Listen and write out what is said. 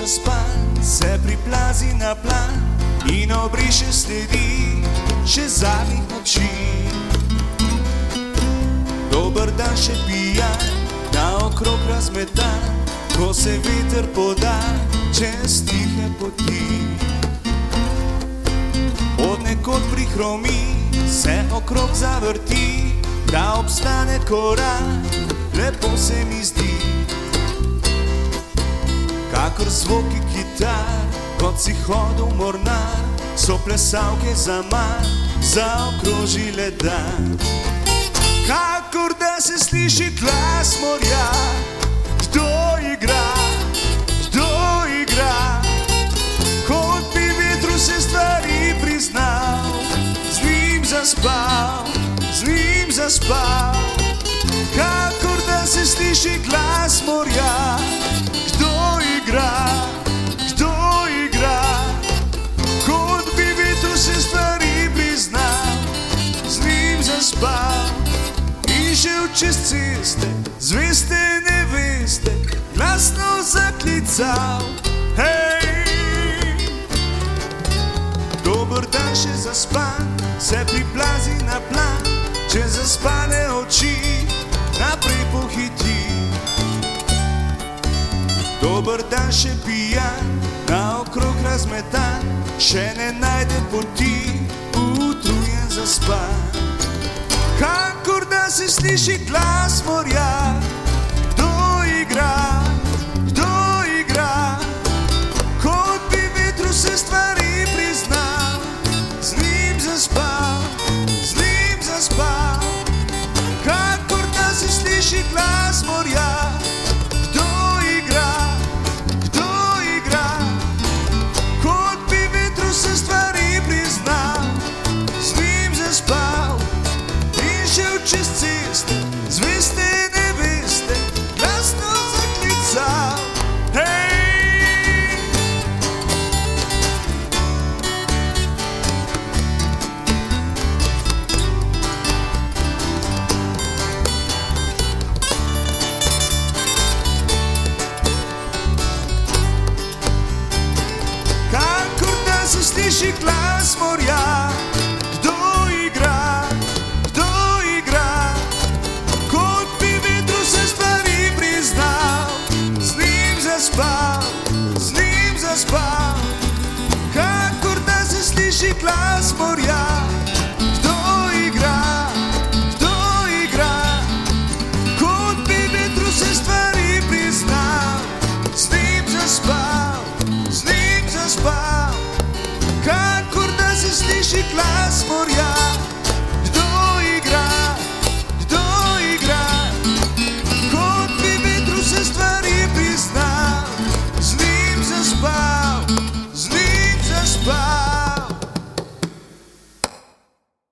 zaspan, se priplazi na plan in obriše sledi še zadnjih noči. Dober dan še pijan, naokrog razmetan, ko se veter poda čez tihe poti. Od nekod prihromi, se okrog zavrti, da obstane korak, lepo se mi zdi. Kakor zvoki kitar, kot si hodil mornar, so plesalke zaman, zaokrožile dan. Kakor da se sliši glas morja, kdo igra, kdo igra, kot bi vetru se stvari priznal, z njim zaspal, z njim zaspal. Kakor da se sliši glas morja, kdo igra, kdo igra, kot bi vetru se stvari priznal, z njim zaspal. In šel čez ceste, zveste neveste, glasno zaklical, hej! Dober dan še zaspan, se priplazi na plan, čez zaspane oči naprej pohiti. Dober dan še pijan, naokrog razmetan, še ne najde poti, utrujen zaspan. Kakor da se sliši glas morja, kdo igra, kdo igra, kot bi vetru se stvari priznal, z njim zaspal, z njim zaspal. Kakor da se sliši glas